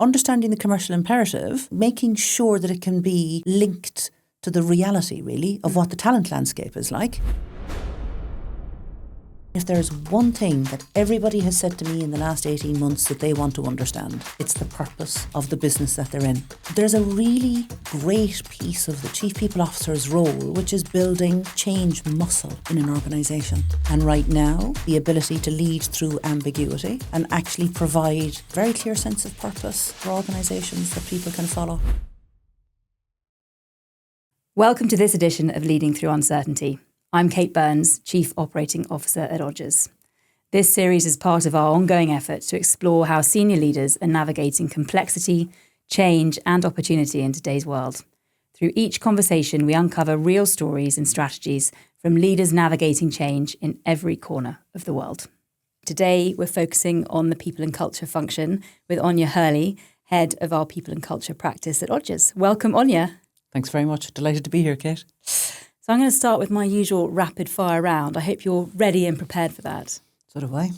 understanding the commercial imperative, making sure that it can be linked to the reality, really, of what the talent landscape is like. If there's one thing that everybody has said to me in the last 18 months that they want to understand, it's the purpose of the business that they're in. There's a really great piece of the Chief People Officer's role, which is building change muscle in an organisation. And right now, the ability to lead through ambiguity and actually provide a very clear sense of purpose for organisations that people can follow. Welcome to this edition of Leading Through Uncertainty. I'm Kate Burns, Chief Operating Officer at Odgers. This series is part of our ongoing effort to explore how senior leaders are navigating complexity, change and opportunity in today's world. Through each conversation, we uncover real stories and strategies from leaders navigating change in every corner of the world. Today, we're focusing on the People and Culture function with Áine Hurley, Head of our People and Culture practice at Odgers. Welcome, Áine. Thanks very much. Delighted to be here, Kate. So I'm going to start with my usual rapid fire round. I hope you're ready and prepared for that. So do I.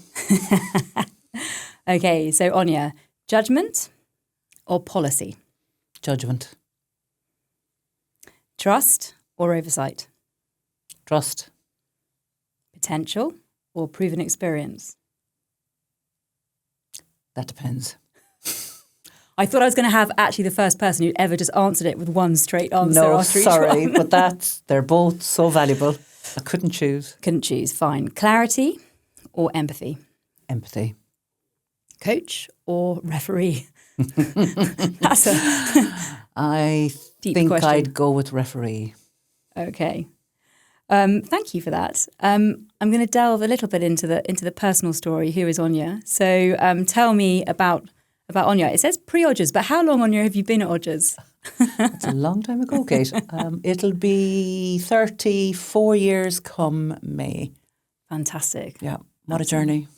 Okay, so Áine, judgment or policy? Judgment. Trust or oversight? Trust. Potential or proven experience? That depends. I thought I was going to have actually the first person who'd ever just answered it with one straight answer after each one. No, sorry, but they're both so valuable. I couldn't choose. Couldn't choose, fine. Clarity or empathy? Empathy. Coach or referee? That's a I deep think question. I'd go with referee. Okay. Thank you for that. I'm going to delve a little bit into the personal story. Who is Áine? So tell me about Áine. It says pre-Odgers, but how long, Áine, have you been at Odgers? It's a long time ago, Kate. It'll be 34 years come May. Fantastic. Yeah, what a journey.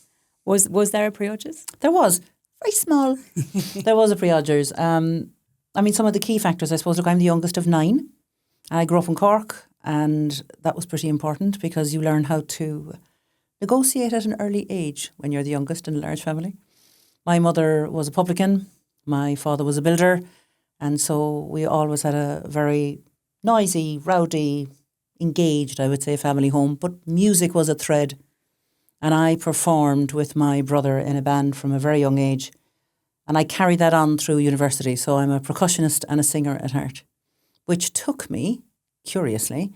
Was there a pre-Odgers? There was. Very small. There was a pre-Odgers. Some of the key factors, I suppose, look, I'm the youngest of 9. I grew up in Cork, and that was pretty important because you learn how to negotiate at an early age when you're the youngest in a large family. My mother was a publican, my father was a builder, and so we always had a very noisy, rowdy, engaged, I would say, family home. But music was a thread, and I performed with my brother in a band from a very young age, and I carried that on through university. So I'm a percussionist and a singer at heart, which took me, curiously,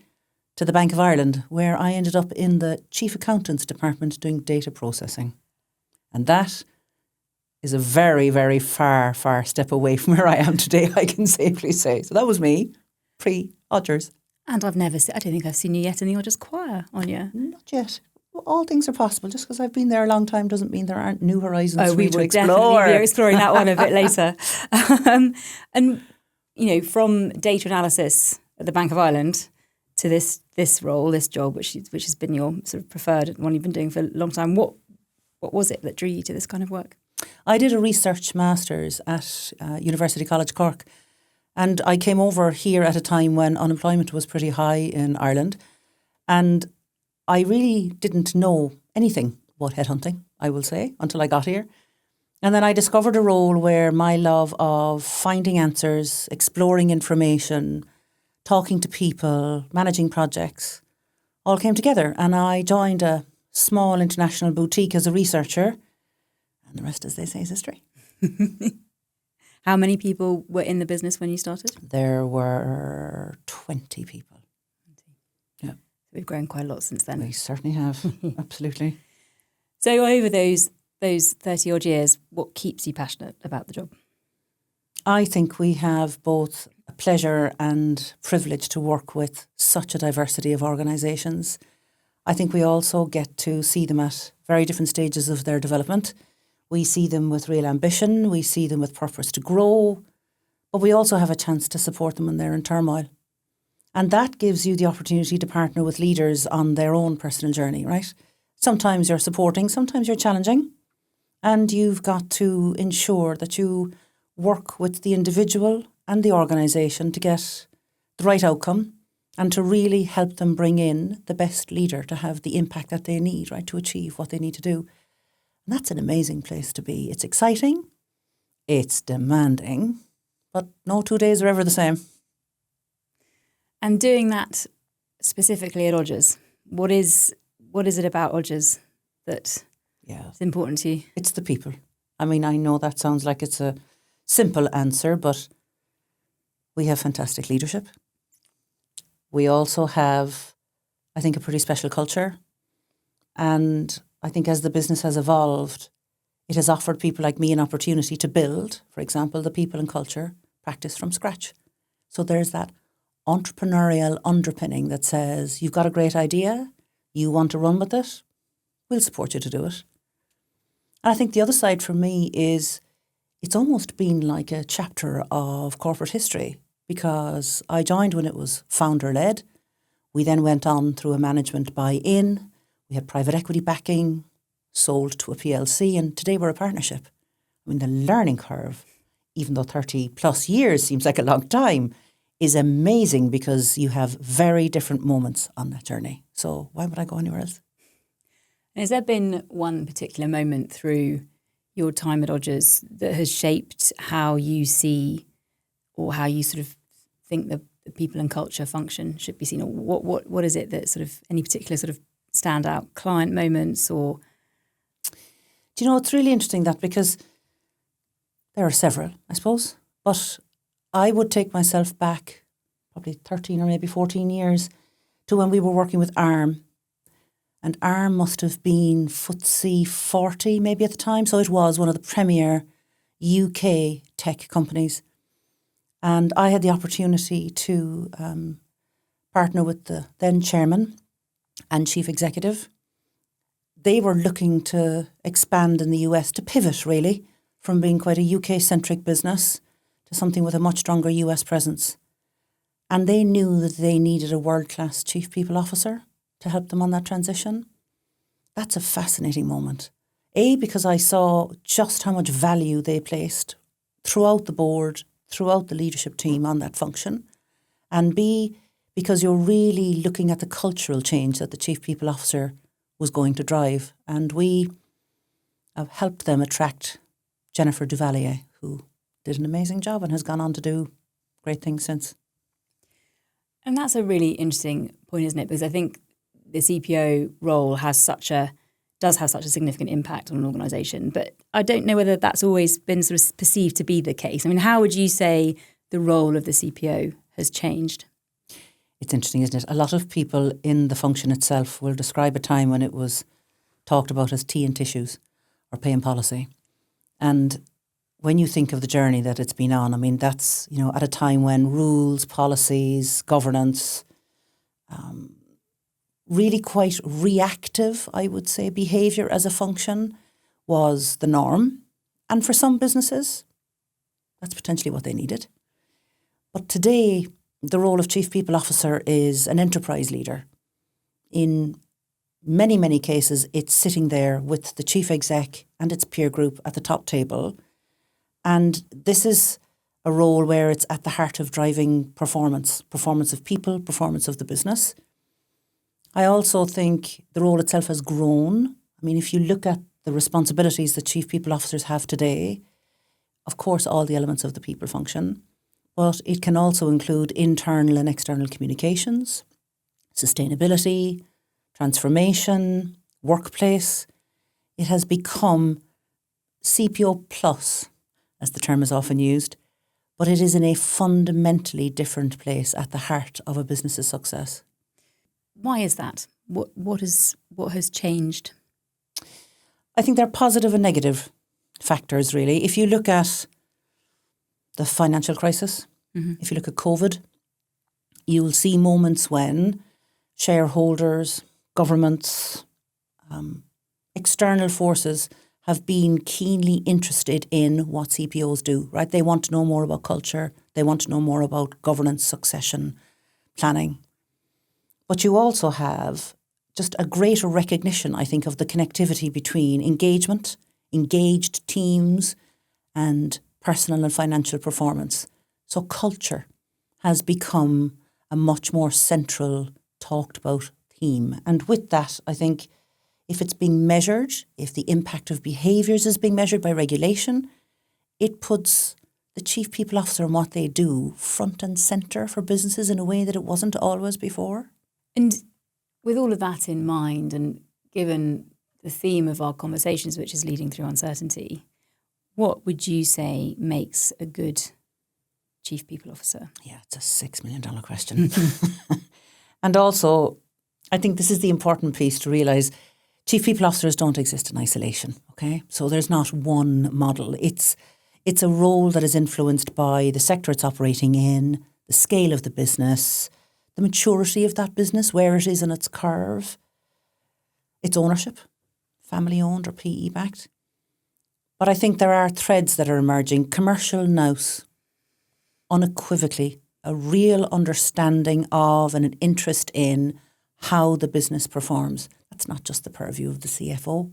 to the Bank of Ireland, where I ended up in the Chief Accountant's Department doing data processing. And that is a very, very far, far step away from where I am today, I can safely say. So that was me, pre-Odgers. And I don't think I've seen you yet in the Odgers choir, Áine. Not yet. Well, all things are possible. Just because I've been there a long time doesn't mean there aren't new horizons for me to explore. We will definitely be exploring that one a bit later. And, from data analysis at the Bank of Ireland to this role, this job, which has been your sort of preferred one you've been doing for a long time, what was it that drew you to this kind of work? I did a research master's at University College Cork, and I came over here at a time when unemployment was pretty high in Ireland, and I really didn't know anything about headhunting, I will say, until I got here. And then I discovered a role where my love of finding answers, exploring information, talking to people, managing projects, all came together, and I joined a small international boutique as a researcher. And the rest, as they say, is history. How many people were in the business when you started? There were 20 people. 20. Yeah. We've grown quite a lot since then. We certainly have. Absolutely. So over those 30 odd years, what keeps you passionate about the job? I think we have both a pleasure and privilege to work with such a diversity of organisations. I think we also get to see them at very different stages of their development. We see them with real ambition, we see them with purpose to grow, but we also have a chance to support them when they're in turmoil. And that gives you the opportunity to partner with leaders on their own personal journey, right? Sometimes you're supporting, sometimes you're challenging, and you've got to ensure that you work with the individual and the organisation to get the right outcome and to really help them bring in the best leader to have the impact that they need, right, to achieve what they need to do. And that's an amazing place to be. It's exciting It's demanding, but no 2 days are ever the same. And doing that specifically at Odgers, what is it about Odgers that is important to you? It's the people. I mean, I know that sounds like it's a simple answer, but we have fantastic leadership. We also have, I think, a pretty special culture. And I think as the business has evolved, it has offered people like me an opportunity to build, for example, the people and culture practice from scratch. So there's that entrepreneurial underpinning that says, you've got a great idea, you want to run with it, we'll support you to do it. And I think the other side for me is it's almost been like a chapter of corporate history, because I joined when it was founder-led. We then went on through a management buy-in. We had private equity backing, sold to a PLC, and today we're a partnership. I mean, the learning curve, even though 30 plus years seems like a long time, is amazing because you have very different moments on that journey. So why would I go anywhere else? Has there been one particular moment through your time at Odgers that has shaped how you see or how you sort of think the people and culture function should be seen? Or what is it that sort of any particular sort of standout client moments or? Do you know, it's really interesting that because there are several, I suppose, but I would take myself back probably 13 or maybe 14 years to when we were working with ARM. And ARM must have been FTSE 40 maybe at the time. So it was one of the premier UK tech companies. And I had the opportunity to partner with the then chairman and chief executive. They were looking to expand in the US, to pivot really from being quite a UK-centric business to something with a much stronger US presence. And they knew that they needed a world-class chief people officer to help them on that transition. That's a fascinating moment. A, because I saw just how much value they placed throughout the board, throughout the leadership team on that function. And B, because you're really looking at the cultural change that the chief people officer was going to drive. And we have helped them attract Jennifer Duvalier, who did an amazing job and has gone on to do great things since. And that's a really interesting point, isn't it? Because I think the CPO role does have such a significant impact on an organisation. But I don't know whether that's always been sort of perceived to be the case. I mean, how would you say the role of the CPO has changed? It's interesting, isn't it? A lot of people in the function itself will describe a time when it was talked about as tea and tissues or pay and policy. And when you think of the journey that it's been on, I mean, that's, you know, at a time when rules, policies, governance, really quite reactive, I would say, behaviour as a function was the norm. And for some businesses, that's potentially what they needed. But today, the role of Chief People Officer is an enterprise leader. In many, many cases, it's sitting there with the Chief Exec and its peer group at the top table. And this is a role where it's at the heart of driving performance of people, performance of the business. I also think the role itself has grown. I mean, if you look at the responsibilities that Chief People Officers have today, of course, all the elements of the people function, but it can also include internal and external communications, sustainability, transformation, workplace. It has become CPO plus, as the term is often used, but it is in a fundamentally different place at the heart of a business's success. Why is that? What has changed? I think there are positive and negative factors, really. If you look at the financial crisis, if you look at COVID, you'll see moments when shareholders, governments, external forces have been keenly interested in what CPOs do, right? They want to know more about culture. They want to know more about governance, succession, planning. But you also have just a greater recognition, I think, of the connectivity between engagement, engaged teams, and personal and financial performance. So culture has become a much more central, talked about theme. And with that, I think if it's being measured, if the impact of behaviours is being measured by regulation, it puts the chief people officer and what they do front and centre for businesses in a way that it wasn't always before. And with all of that in mind, and given the theme of our conversations, which is leading through uncertainty, what would you say makes a good chief people officer? Yeah, it's a $6 million question. And also, I think this is the important piece to realise, chief people officers don't exist in isolation, okay? So there's not one model. It's a role that is influenced by the sector it's operating in, the scale of the business, the maturity of that business, where it is in its curve, its ownership, family owned or PE backed. But I think there are threads that are emerging. Commercial nous, unequivocally, a real understanding of and an interest in how the business performs. That's not just the purview of the CFO.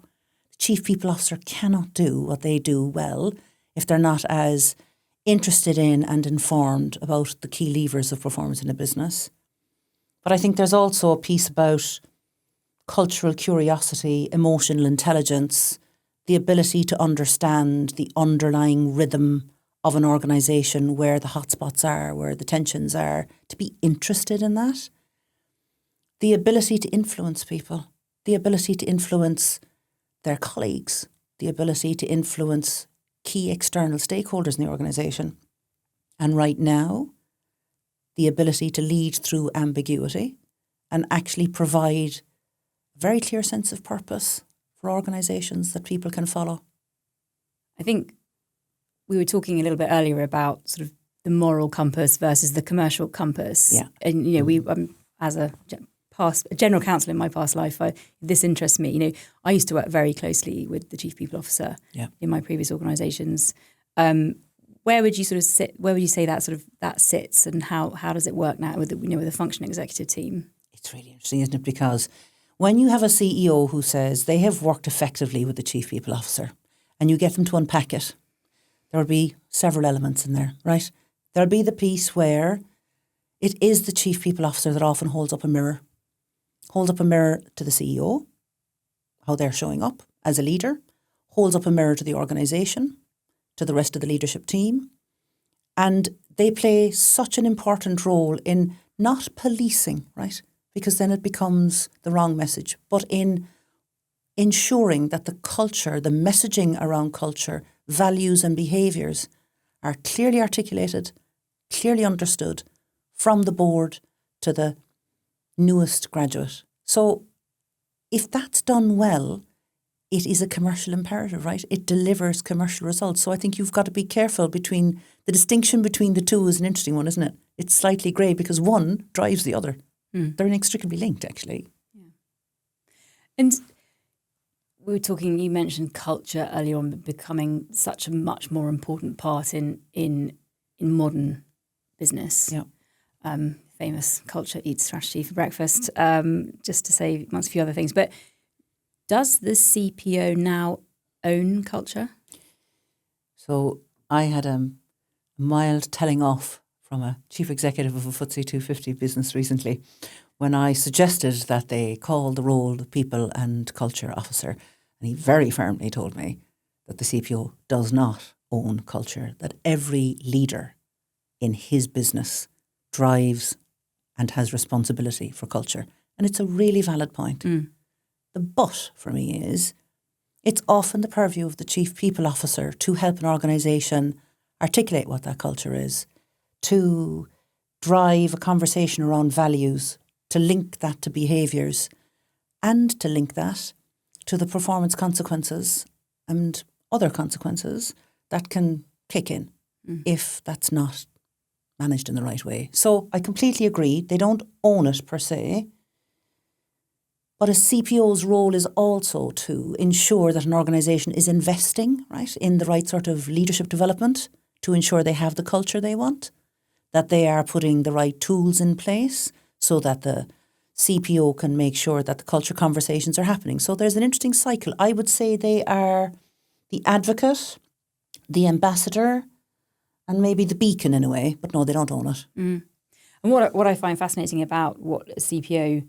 The chief people officer cannot do what they do well if they're not as interested in and informed about the key levers of performance in a business. But I think there's also a piece about cultural curiosity, emotional intelligence, the ability to understand the underlying rhythm of an organisation, where the hotspots are, where the tensions are, to be interested in that. The ability to influence people, the ability to influence their colleagues, the ability to influence key external stakeholders in the organisation. And right now, the ability to lead through ambiguity and actually provide a very clear sense of purpose for organisations that people can follow. I think we were talking a little bit earlier about sort of the moral compass versus the commercial compass. Yeah. And, we, as a general counsel in my past life, this interests me. I used to work very closely with the chief people officer in my previous organisations. Where would you sort of sit? Where would you say that sits, and how does it work now with the functioning executive team? It's really interesting, isn't it? Because when you have a CEO who says they have worked effectively with the chief people officer, and you get them to unpack it, there will be several elements in there, right? There'll be the piece where it is the chief people officer that often holds up a mirror to the CEO, how they're showing up as a leader, holds up a mirror to the organisation, to the rest of the leadership team. And they play such an important role in not policing, right? Because then it becomes the wrong message, but in ensuring that the culture, the messaging around culture, values and behaviours are clearly articulated, clearly understood from the board to the newest graduate. So if that's done well, it is a commercial imperative, right? It delivers commercial results. So I think you've got to be careful between the distinction between the two is an interesting one, isn't it? It's slightly grey because one drives the other. They're inextricably linked, actually. Yeah. And we were talking, you mentioned culture earlier on becoming such a much more important part in modern business. Yeah. Famous culture eats strategy for breakfast, just to say amongst a few other things. But does the CPO now own culture? So I had a mild telling off from a chief executive of a FTSE 250 business recently when I suggested that they call the role the people and culture officer. And he very firmly told me that the CPO does not own culture, that every leader in his business drives and has responsibility for culture. And it's a really valid point. The but for me is it's often the purview of the chief people officer to help an organisation articulate what that culture is, to drive a conversation around values, to link that to behaviours, and to link that to the performance consequences and other consequences that can kick in if that's not managed in the right way. So I completely agree. They don't own it per se. But a CPO's role is also to ensure that an organisation is investing, right, in the right sort of leadership development to ensure they have the culture they want, that they are putting the right tools in place so that the CPO can make sure that the culture conversations are happening. So there's an interesting cycle. I would say they are the advocate, the ambassador, and maybe the beacon in a way, but no, they don't own it. And what I find fascinating about what a CPO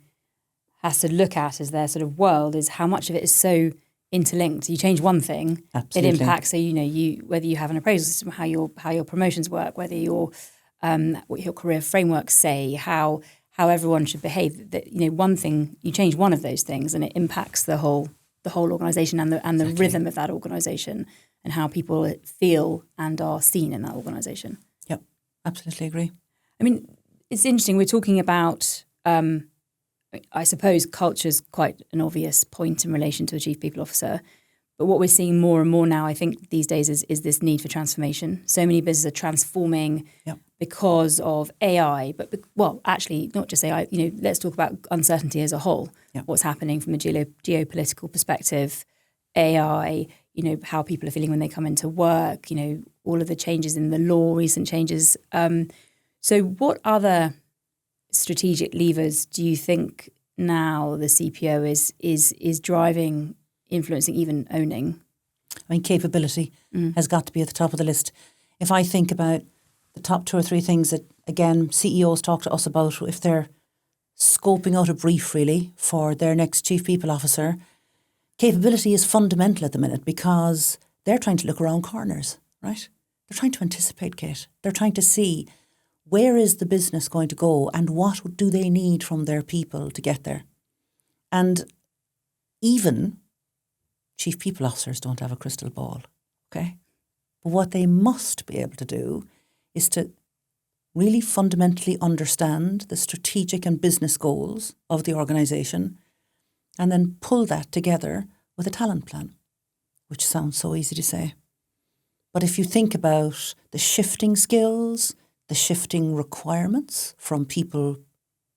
has to look at as their sort of world is how much of it is so interlinked. You change one thing, Absolutely. it impacts. So whether you have an appraisal system, how your promotions work, whether what your career frameworks say, how everyone should behave. That one thing, you change one of those things, and it impacts the whole organisation and the Exactly. rhythm of that organisation and how people feel and are seen in that organisation. Yep, absolutely agree. I mean, it's interesting. We're talking about. I suppose culture is quite an obvious point in relation to a chief people officer. But what we're seeing more and more now, I think, these days is this need for transformation. So many businesses are transforming because of AI, but actually not just AI. Let's talk about uncertainty as a whole. Yep. What's happening from a geopolitical perspective, AI. How people are feeling when they come into work. All of the changes in the law, recent changes. So, what other strategic levers do you think now the CPO is driving, influencing, even owning? I mean, capability has got to be at the top of the list. If I think about the top 2 or 3 things that, again, CEOs talk to us about if they're scoping out a brief, really, for their next chief people officer, capability is fundamental at the minute because they're trying to look around corners, right? They're trying to anticipate, Kate. They're trying to see where is the business going to go and what do they need from their people to get there. And even chief people officers don't have a crystal ball, okay? But what they must be able to do is to really fundamentally understand the strategic and business goals of the organisation and then pull that together with a talent plan, which sounds so easy to say. But if you think about the shifting skills, the shifting requirements from people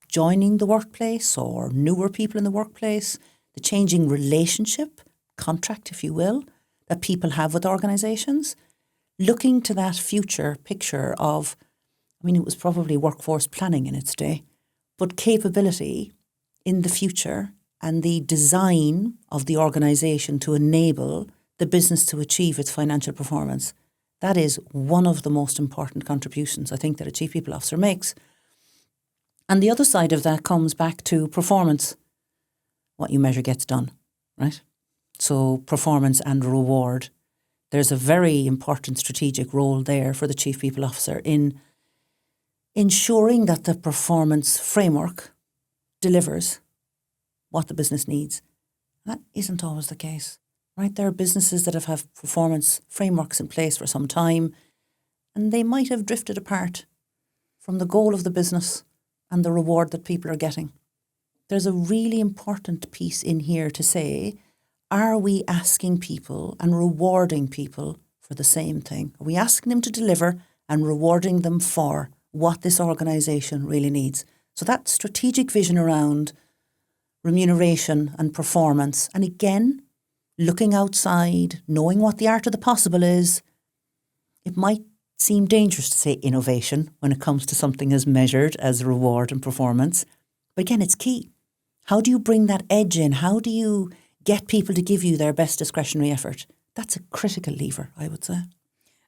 joining the workplace or newer people in the workplace, the changing relationship, contract if you will, that people have with organisations, looking to that future picture of, it was probably workforce planning in its day, but capability in the future and the design of the organisation to enable the business to achieve its financial performance. That is one of the most important contributions I think that a chief people officer makes. And the other side of that comes back to performance. What you measure gets done, right? So performance and reward. There's a very important strategic role there for the chief people officer in ensuring that the performance framework delivers what the business needs. That isn't always the case. Right, there are businesses that have performance frameworks in place for some time and they might have drifted apart from the goal of the business and the reward that people are getting. There's a really important piece in here to say, are we asking people and rewarding people for the same thing? Are we asking them to deliver and rewarding them for what this organisation really needs? So that strategic vision around remuneration and performance, and again, looking outside, knowing what the art of the possible is. It might seem dangerous to say innovation when it comes to something as measured as reward and performance. But again, it's key. How do you bring that edge in? How do you get people to give you their best discretionary effort? That's a critical lever, I would say.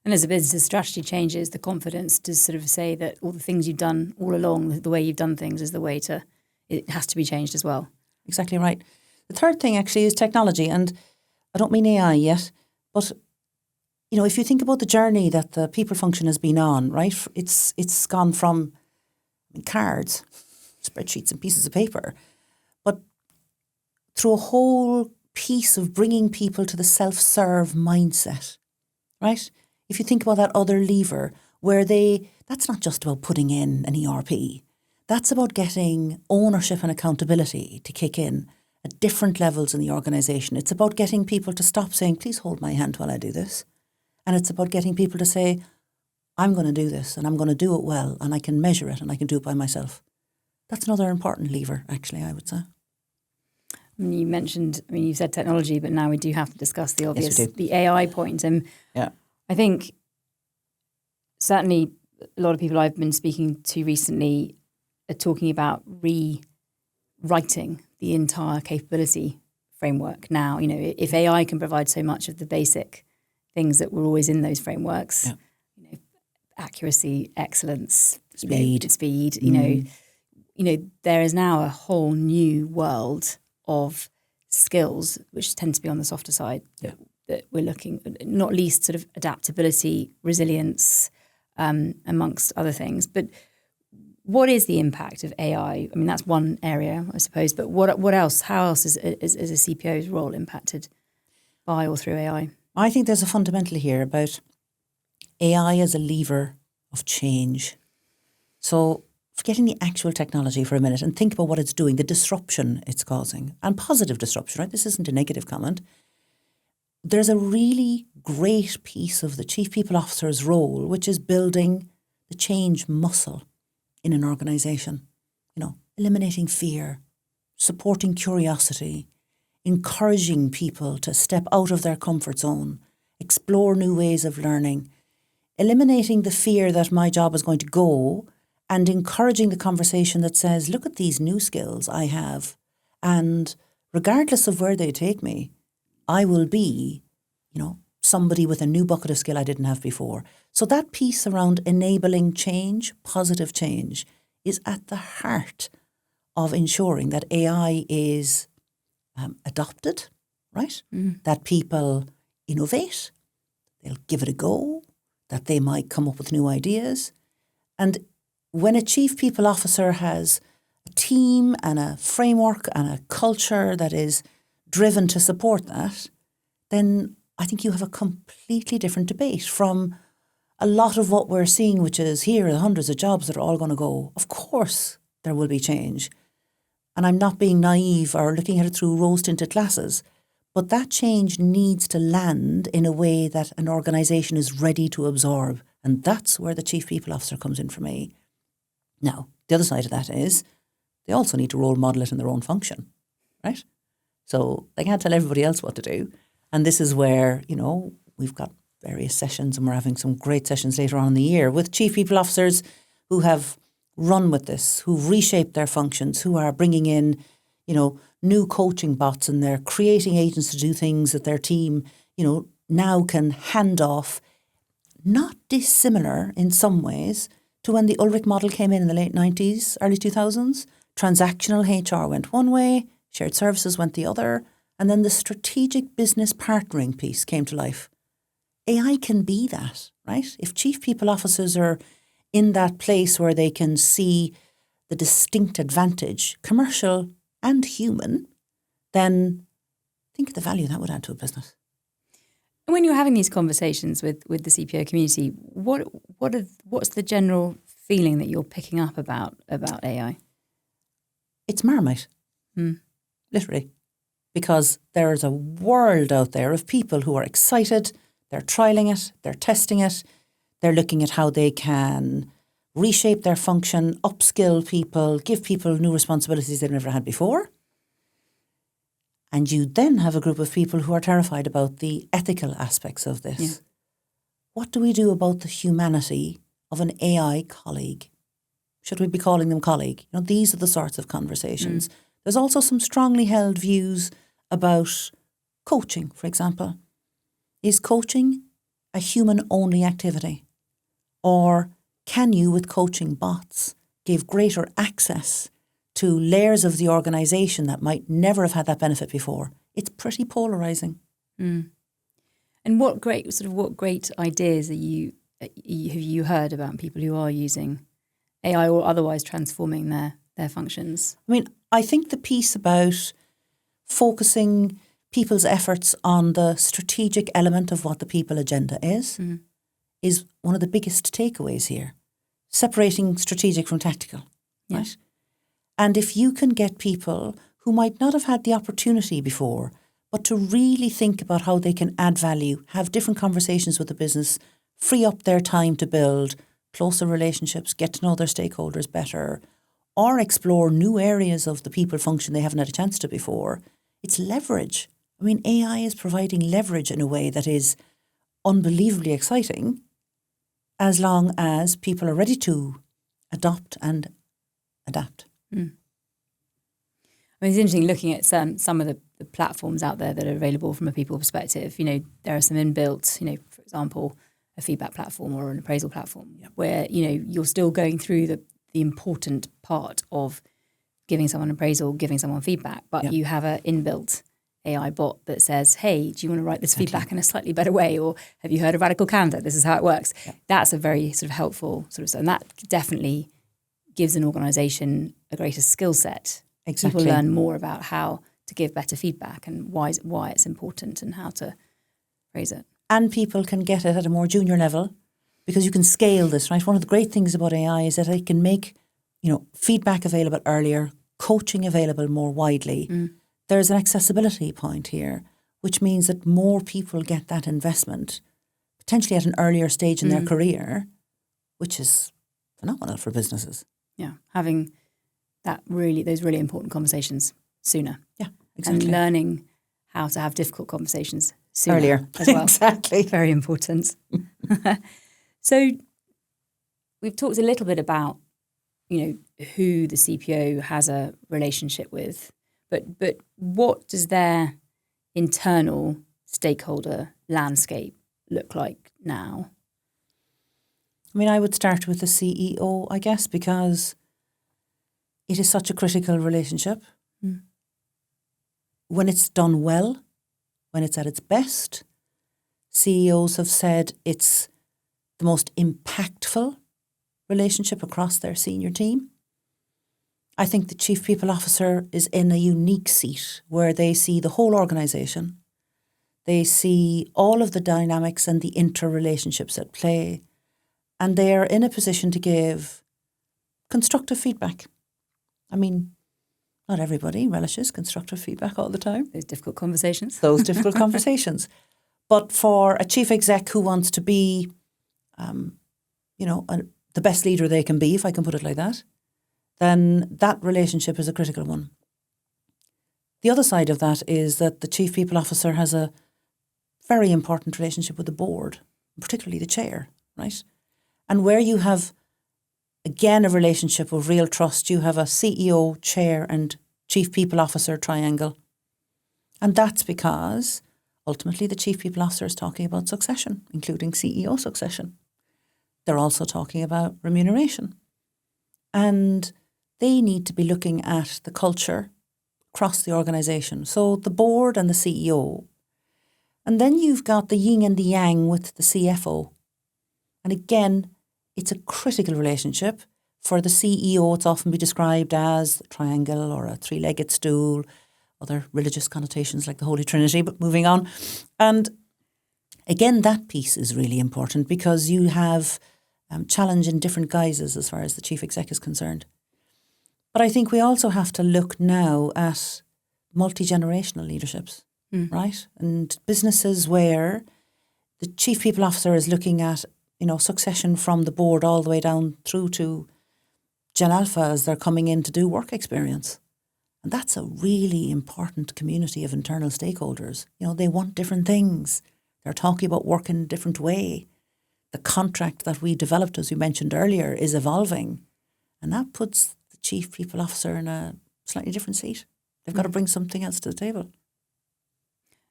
And as a business strategy changes, the confidence to sort of say that all the things you've done all along, the way you've done things is the way to, it has to be changed as well. Exactly right. The third thing actually is technology, and I don't mean AI yet, but if you think about the journey that the people function has been on, right? It's gone from cards, spreadsheets and pieces of paper, but through a whole piece of bringing people to the self-serve mindset, right? If you think about that other lever where that's not just about putting in an ERP, that's about getting ownership and accountability to kick in at different levels in the organisation. It's about getting people to stop saying, please hold my hand while I do this. And it's about getting people to say, I'm going to do this and I'm going to do it well and I can measure it and I can do it by myself. That's another important lever, actually, I would say. You mentioned, you said technology, but now we do have to discuss the obvious, yes, the AI point. And I think certainly a lot of people I've been speaking to recently are talking about rewriting the entire capability framework now. If AI can provide so much of the basic things that were always in those frameworks, accuracy, excellence, speed, there is now a whole new world of skills, which tend to be on the softer side, that we're looking at, not least sort of adaptability, resilience, amongst other things. But what is the impact of AI? I mean, that's one area, I suppose, but what else? How else is a CPO's role impacted by or through AI? I think there's a fundamental here about AI as a lever of change. So forgetting the actual technology for a minute and think about what it's doing, the disruption it's causing, and positive disruption, right? This isn't a negative comment. There's a really great piece of the Chief People Officer's role, which is building the change muscle in an organisation. You know, eliminating fear, supporting curiosity, encouraging people to step out of their comfort zone, explore new ways of learning, eliminating the fear that my job is going to go, and encouraging the conversation that says, look at these new skills I have, and regardless of where they take me, I will be, somebody with a new bucket of skill I didn't have before. So that piece around enabling change, positive change, is at the heart of ensuring that AI is adopted, right? That people innovate, they'll give it a go, that they might come up with new ideas. And when a Chief People Officer has a team and a framework and a culture that is driven to support that, then I think you have a completely different debate from a lot of what we're seeing, which is here are the hundreds of jobs that are all going to go. Of course, there will be change. And I'm not being naive or looking at it through rose-tinted glasses, but that change needs to land in a way that an organisation is ready to absorb. And that's where the Chief People Officer comes in for me. Now, the other side of that is they also need to role model it in their own function, right? So they can't tell everybody else what to do. And this is where, we've got various sessions, and we're having some great sessions later on in the year with Chief People Officers who have run with this, who've reshaped their functions, who are bringing in, new coaching bots, and they're creating agents to do things that their team, now can hand off, not dissimilar in some ways to when the Ulrich model came in the late 90s, early 2000s. Transactional HR went one way, shared services went the other, and then the strategic business partnering piece came to life. AI can be that, right? If Chief People Officers are in that place where they can see the distinct advantage, commercial and human, then think of the value that would add to a business. And when you're having these conversations with the CPO community, what's the general feeling that you're picking up about AI? It's Marmite, literally, because there's a world out there of people who are excited, they're trialling it, they're testing it, they're looking at how they can reshape their function, upskill people, give people new responsibilities they've never had before. And you then have a group of people who are terrified about the ethical aspects of this. Yeah. What do we do about the humanity of an AI colleague? Should we be calling them colleague? These are the sorts of conversations. There's also some strongly held views about coaching, for example. Is coaching a human-only activity? Or can you, with coaching bots, give greater access to layers of the organisation that might never have had that benefit before? It's pretty polarising. And what great ideas have you heard about people who are using AI or otherwise transforming their functions? I mean, I think the piece about focusing people's efforts on the strategic element of what the people agenda is one of the biggest takeaways here. Separating strategic from tactical, right? And if you can get people who might not have had the opportunity before, but to really think about how they can add value, have different conversations with the business, free up their time to build closer relationships, get to know their stakeholders better, or explore new areas of the people function they haven't had a chance to before, it's leverage. I mean, AI is providing leverage in a way that is unbelievably exciting as long as people are ready to adopt and adapt. I mean, it's interesting looking at some of the platforms out there that are available from a people perspective. There are some inbuilt, for example, a feedback platform or an appraisal platform where, you're still going through the important part of giving someone appraisal, giving someone feedback, but you have an inbuilt AI bot that says, hey, do you want to write this feedback in a slightly better way? Or have you heard of Radical Candor? This is how it works. Yeah. That's a very sort of helpful and that definitely gives an organisation a greater skill set. Exactly. People learn more about how to give better feedback and why it's important and how to phrase it. And people can get it at a more junior level because you can scale this, right? One of the great things about AI is that it can make, feedback available earlier, coaching available more widely. There's an accessibility point here, which means that more people get that investment, potentially at an earlier stage in their career, which is phenomenal for businesses. Yeah, having those really important conversations sooner. Yeah, exactly. And learning how to have difficult conversations sooner earlier as well. Exactly. Very important. So we've talked a little bit about, who the CPO has a relationship with, but what does their internal stakeholder landscape look like now? I mean, I would start with the CEO, I guess, because it is such a critical relationship. When it's done well, when it's at its best, CEOs have said it's the most impactful relationship across their senior team. I think the Chief People Officer is in a unique seat where they see the whole organisation. They see all of the dynamics and the interrelationships at play. And they are in a position to give constructive feedback. I mean, not everybody relishes constructive feedback all the time. Those difficult conversations. But for a chief exec who wants to be, the best leader they can be, if I can put it like that, then that relationship is a critical one. The other side of that is that the Chief People Officer has a very important relationship with the board, particularly the chair, right? And where you have, again, a relationship of real trust, you have a CEO, chair and Chief People Officer triangle. And that's because ultimately the Chief People Officer is talking about succession, including CEO succession. They're also talking about remuneration. And they need to be looking at the culture across the organisation. So the board and the CEO. And then you've got the yin and the yang with the CFO. And again, it's a critical relationship. For the CEO, it's often be described as a triangle or a three-legged stool, other religious connotations like the Holy Trinity, but moving on. And again, that piece is really important because you have challenge in different guises as far as the chief exec is concerned. But I think we also have to look now at multi-generational leaderships, right? And businesses where the Chief People Officer is looking at, succession from the board all the way down through to Gen Alpha as they're coming in to do work experience. And that's a really important community of internal stakeholders. They want different things. They're talking about work in a different way. The contract that we developed, as we mentioned earlier, is evolving. And that puts the Chief People Officer in a slightly different seat. They've got to bring something else to the table.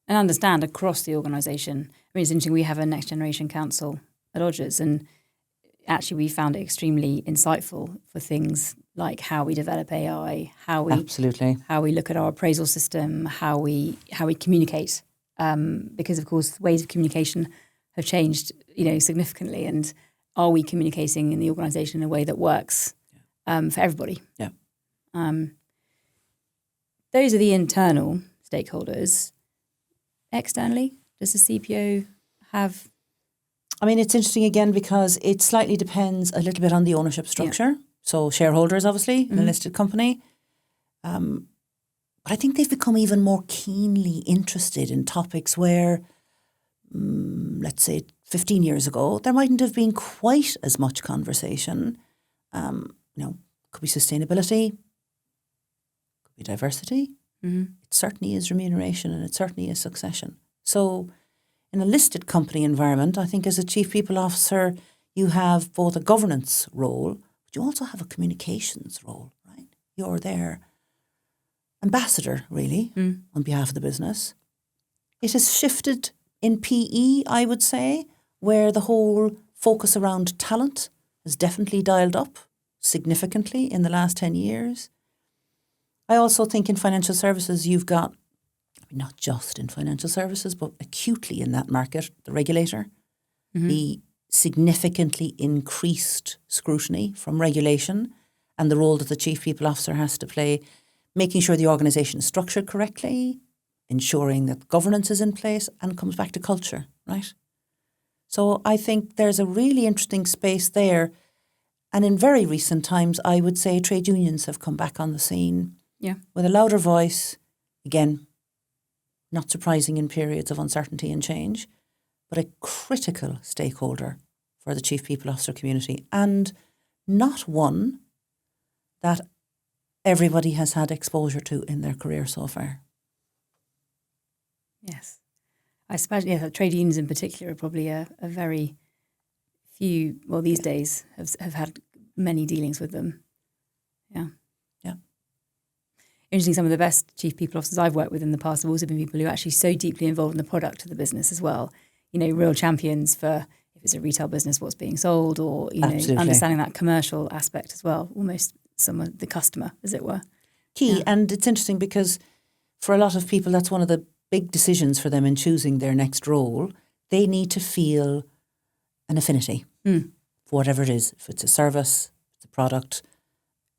And understand across the organisation. I mean, it's interesting, we have a Next Generation Council at Odgers, and actually we found it extremely insightful for things like how we develop AI, how we look at our appraisal system, how we communicate. Because, of course, ways of communication have changed, significantly. And are we communicating in the organisation in a way that works for everybody? Yeah. Those are the internal stakeholders. Externally, does the CPO have? I mean, it's interesting again because it slightly depends a little bit on the ownership structure. Yeah. So shareholders, obviously, in a listed company. But I think they've become even more keenly interested in topics where, let's say 15 years ago, there mightn't have been quite as much conversation. Could be sustainability, could be diversity. It certainly is remuneration and it certainly is succession. So in a listed company environment, I think as a Chief People Officer, you have both a governance role, but you also have a communications role, right? You're their ambassador, really, on behalf of the business. It has shifted in PE, I would say, where the whole focus around talent has definitely dialed up significantly in the last 10 years. I also think in financial services, you've got not just in financial services, but acutely in that market, the regulator, the significantly increased scrutiny from regulation and the role that the Chief People Officer has to play, making sure the organisation is structured correctly, ensuring that governance is in place, and comes back to culture, right? So I think there's a really interesting space there. And in very recent times, I would say trade unions have come back on the scene with a louder voice. Again, not surprising in periods of uncertainty and change, but a critical stakeholder for the Chief People Officer community, and not one that everybody has had exposure to in their career so far. Yes. I suppose, trade unions in particular are probably a very few, well, these days have had many dealings with them. Yeah. Yeah. Interesting, some of the best Chief People Officers I've worked with in the past have also been people who are actually so deeply involved in the product of the business as well. Real champions for, if it's a retail business, what's being sold, or, understanding that commercial aspect as well, almost the customer, as it were. Key. Yeah. And it's interesting because for a lot of people, that's one of the big decisions for them in choosing their next role. They need to feel an affinity for whatever it is. If it's a service, it's a product,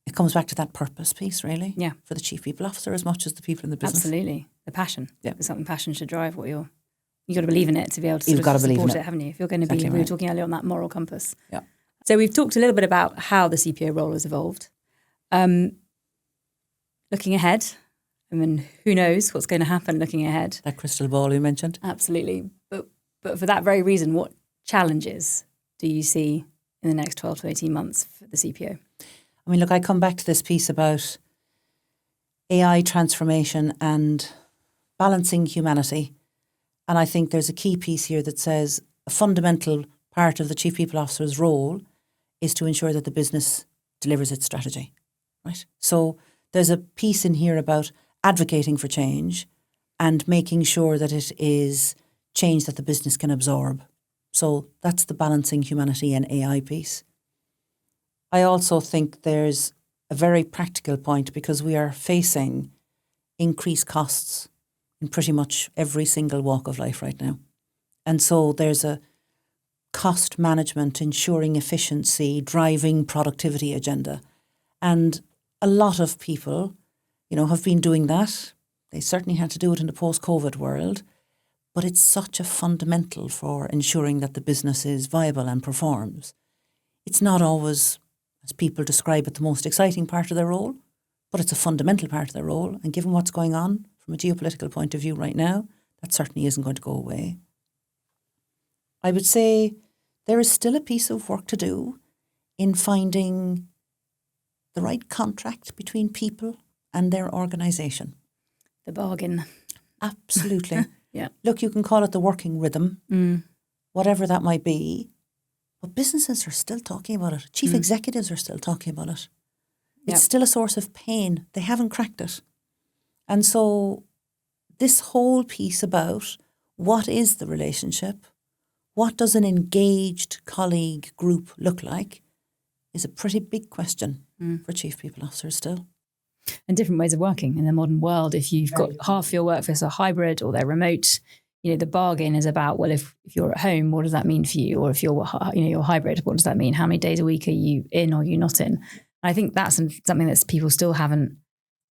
it comes back to that purpose piece, really. Yeah. For the Chief People Officer as much as the people in the business. Absolutely. The passion. Yeah. Because something passion should drive what you've got to believe in it to be able to You've got to believe support in it, haven't you? If you're going to Exactly we were right. talking earlier on that moral compass. Yeah. So we've talked a little bit about how the CPO role has evolved. Looking ahead, who knows what's going to happen looking ahead? That crystal ball you mentioned. Absolutely. But for that very reason, what challenges do you see in the next 12 to 18 months for the CPO? I come back to this piece about AI transformation and balancing humanity. And I think there's a key piece here that says a fundamental part of the Chief People Officer's role is to ensure that the business delivers its strategy, right? So there's a piece in here about advocating for change and making sure that it is change that the business can absorb. So that's the balancing humanity and AI piece. I also think there's a very practical point because we are facing increased costs in pretty much every single walk of life right now. And so there's a cost management, ensuring efficiency, driving productivity agenda. And a lot of people, have been doing that. They certainly had to do it in the post-COVID world. But it's such a fundamental for ensuring that the business is viable and performs. It's not always, as people describe it, the most exciting part of their role, but it's a fundamental part of their role. And given what's going on from a geopolitical point of view right now, that certainly isn't going to go away. I would say there is still a piece of work to do in finding the right contract between people and their organisation. The bargain. Absolutely. Yeah. Look, you can call it the working rhythm, whatever that might be, but businesses are still talking about it. Chief executives are still talking about it. It's still a source of pain. They haven't cracked it. And so this whole piece about what is the relationship, what does an engaged colleague group look like, is a pretty big question for Chief People Officers still. And different ways of working in the modern world. If you've got half your workforce are hybrid or they're remote, the bargain is about, well, if you're at home, what does that mean for you? Or if you're hybrid, what does that mean? How many days a week are you in or are you not in? And I think that's something that people still haven't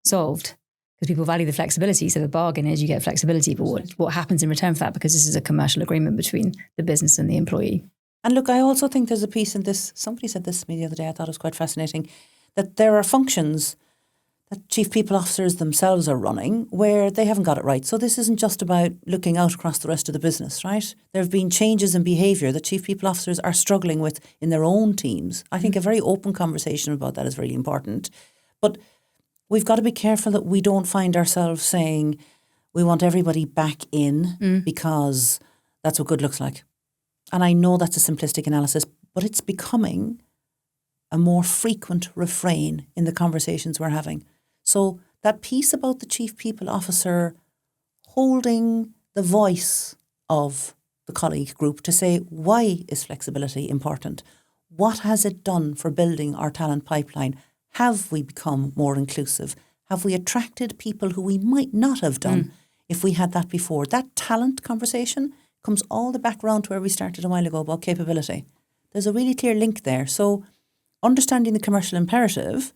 solved because people value the flexibility. So the bargain is you get flexibility, but what happens in return for that? Because this is a commercial agreement between the business and the employee. And look, I also think there's a piece in this, somebody said this to me the other day, I thought it was quite fascinating, that there are functions that Chief People Officers themselves are running where they haven't got it right. So this isn't just about looking out across the rest of the business, right? There have been changes in behaviour that Chief People Officers are struggling with in their own teams. I think a very open conversation about that is really important. But we've got to be careful that we don't find ourselves saying we want everybody back in because that's what good looks like. And I know that's a simplistic analysis, but it's becoming a more frequent refrain in the conversations we're having. So that piece about the Chief People Officer holding the voice of the colleague group to say, why is flexibility important? What has it done for building our talent pipeline? Have we become more inclusive? Have we attracted people who we might not have done if we had that before. That talent conversation comes all the back round to where we started a while ago about capability. There's a really clear link there. So understanding the commercial imperative,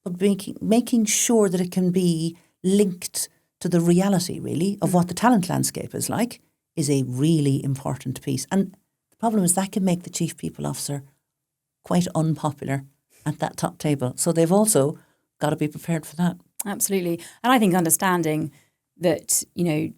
but making sure that it can be linked to the reality, really, of what the talent landscape is like, is a really important piece. And the problem is that can make the chief people officer quite unpopular at that top table. So they've also got to be prepared for that. Absolutely. And I think understanding that,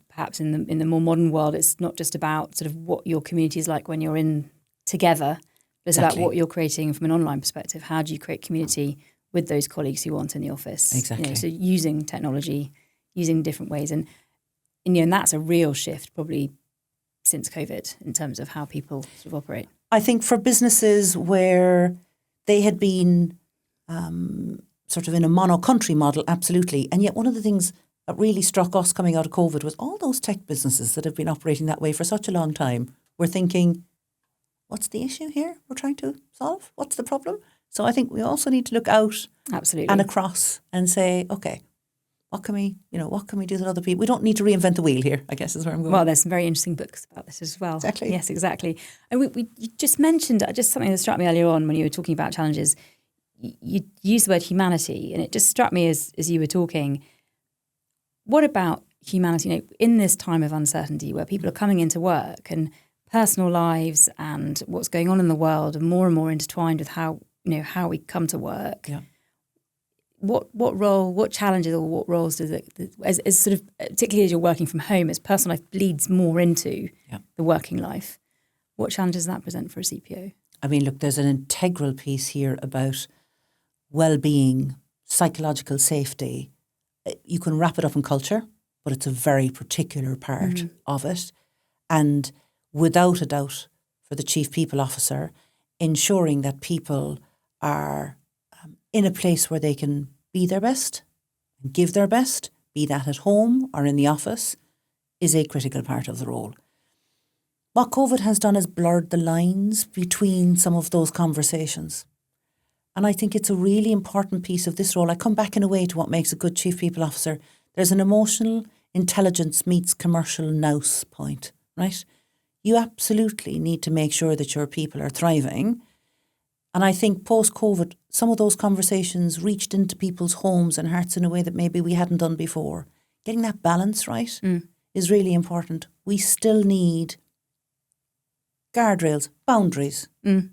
perhaps in the more modern world, it's not just about sort of what your community is like when you're in together, but it's about what you're creating from an online perspective. How do you create community with those colleagues you want in the office? Exactly. So using technology, using different ways. And that's a real shift probably since COVID in terms of how people sort of operate. I think for businesses where they had been sort of in a mono-country model, absolutely. And yet one of the things that really struck us coming out of COVID was all those tech businesses that have been operating that way for such a long time. We're thinking, what's the issue here we're trying to solve? What's the problem? So I think we also need to look out and across and say, okay, what can we do with other people? We don't need to reinvent the wheel here, I guess is where I'm going. Well, there's some very interesting books about this as well. Exactly. Yes, exactly. And you just mentioned just something that struck me earlier on when you were talking about challenges. You used the word humanity, and it just struck me as you were talking. What about humanity, in this time of uncertainty where people are coming into work and personal lives and what's going on in the world are more and more intertwined with how we come to work? Yeah. What role, what challenges or what roles does it, as sort of, particularly as you're working from home, as personal life bleeds more into the working life, what challenges does that present for a CPO? I mean, look, there's an integral piece here about well-being, psychological safety. You can wrap it up in culture, but it's a very particular part of it. And without a doubt, for the chief people officer, ensuring that people are in a place where they can be their best and give their best, be that at home or in the office, is a critical part of the role. What COVID has done is blurred the lines between some of those conversations. And I think it's a really important piece of this role. I come back in a way to what makes a good chief people officer. There's an emotional intelligence meets commercial nous point, right? You absolutely need to make sure that your people are thriving. And I think post-COVID, some of those conversations reached into people's homes and hearts in a way that maybe we hadn't done before. Getting that balance right is really important. We still need guardrails, boundaries. And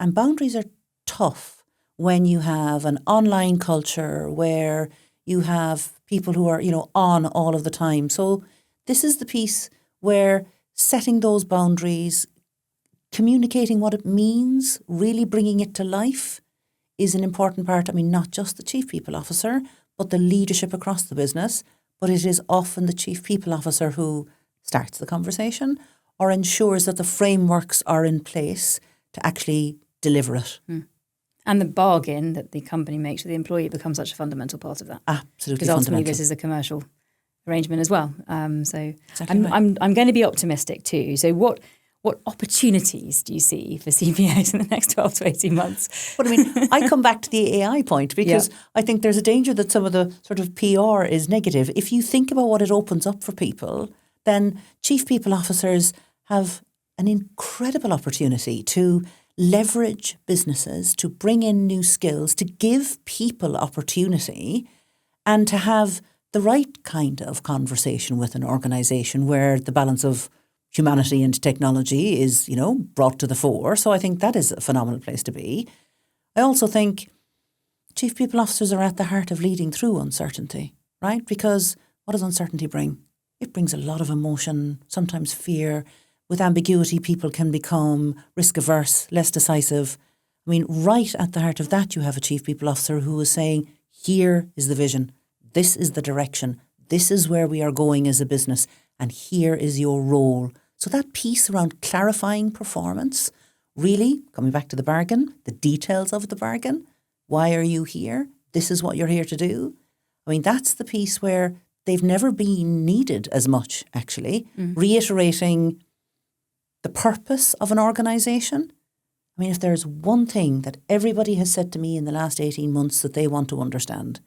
boundaries are tough when you have an online culture where you have people who are, on all of the time. So this is the piece where setting those boundaries, communicating what it means, really bringing it to life is an important part. I mean, not just the chief people officer, but the leadership across the business. But it is often the chief people officer who starts the conversation or ensures that the frameworks are in place to actually deliver it. And the bargain that the company makes with the employee becomes such a fundamental part of that. Absolutely, because ultimately this is a commercial arrangement as well. So exactly I'm going to be optimistic too. So what opportunities do you see for CPOs in the next 12 to 18 months? But I mean, I come back to the AI point because I think there's a danger that some of the sort of PR is negative. If you think about what it opens up for people, then chief people officers have an incredible opportunity to leverage businesses, to bring in new skills, to give people opportunity and to have the right kind of conversation with an organisation where the balance of humanity and technology is, brought to the fore. So I think that is a phenomenal place to be. I also think chief people officers are at the heart of leading through uncertainty, right? Because what does uncertainty bring? It brings a lot of emotion, sometimes fear. With ambiguity, people can become risk-averse, less decisive. I mean, right at the heart of that, you have a chief people officer who is saying, here is the vision, this is the direction, this is where we are going as a business, and here is your role. So that piece around clarifying performance, really coming back to the bargain, the details of the bargain, why are you here? This is what you're here to do. I mean, that's the piece where they've never been needed as much, actually, reiterating the purpose of an organisation. I mean, if there's one thing that everybody has said to me in the last 18 months that they want to understand,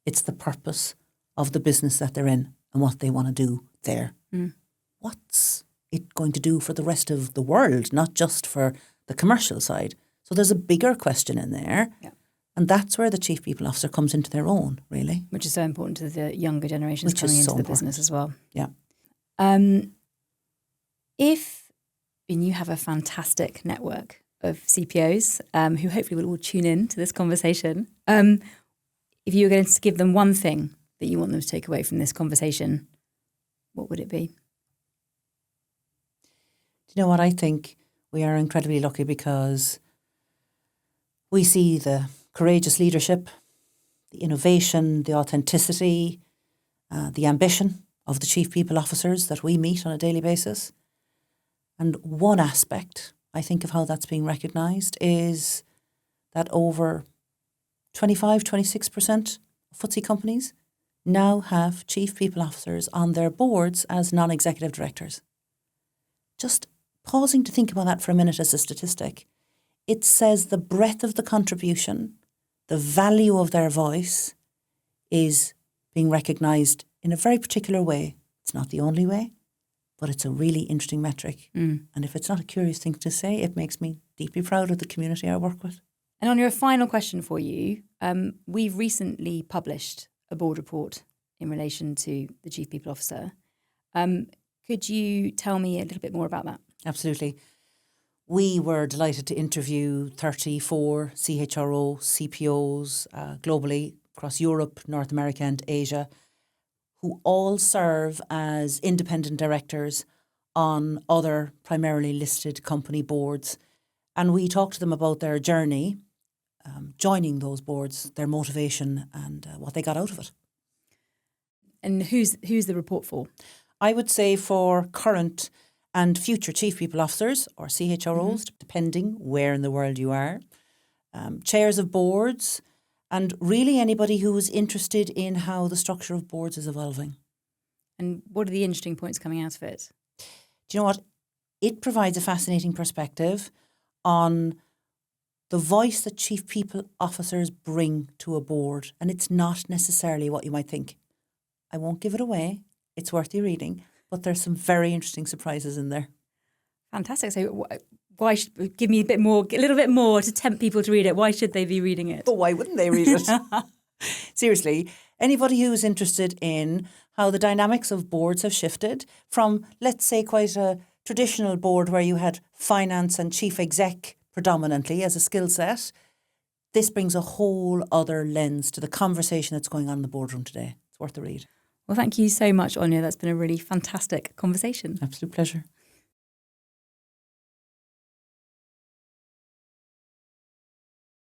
it's the purpose of the business that they're in. and what they want to do there. What's it going to do for the rest of the world, not just for the commercial side? So there's a bigger question in there. Yeah. And that's where the Chief People Officer comes into their own, really. Which is so important to the younger generations coming into the business as well. Yeah. And you have a fantastic network of CPOs who hopefully will all tune in to this conversation. If you were going to give them one thing that you want them to take away from this conversation, what would it be? Do you know what? I think we are incredibly lucky because we see the courageous leadership, the innovation, the authenticity, the ambition of the Chief People Officers that we meet on a daily basis. And one aspect, I think, of how that's being recognised is that over 26% of FTSE companies now have Chief People Officers on their boards as non-executive directors. Just pausing to think about that for a minute as a statistic, it says the breadth of the contribution, the value of their voice is being recognised in a very particular way. It's not the only way, but it's a really interesting metric. And if it's not a curious thing to say, it makes me deeply proud of the community I work with. And on your final question for you, we've recently published a board report in relation to the Chief People Officer. Could you tell me a little bit more about that? Absolutely. We were delighted to interview 34 CHRO, CPOs globally across Europe, North America and Asia, who all serve as independent directors on other primarily listed company boards. And we talked to them about their journey, joining those boards, their motivation and what they got out of it. And who's the report for? I would say for current and future Chief People Officers or CHROs, depending where in the world you are, chairs of boards, and really anybody who is interested in how the structure of boards is evolving. And what are the interesting points coming out of it? Do you know what? It provides a fascinating perspective on the voice that Chief People Officers bring to a board. And it's not necessarily what you might think. I won't give it away. It's worth your reading. But there's some very interesting surprises in there. Fantastic. So why should give me a little bit more to tempt people to read it? Why should they be reading it? But why wouldn't they read it? Seriously, anybody who's interested in how the dynamics of boards have shifted from, let's say, quite a traditional board where you had finance and chief exec predominantly as a skill set, this brings a whole other lens to the conversation that's going on in the boardroom today. It's worth the read. Well, thank you so much, Áine. That's been a really fantastic conversation. Absolute pleasure.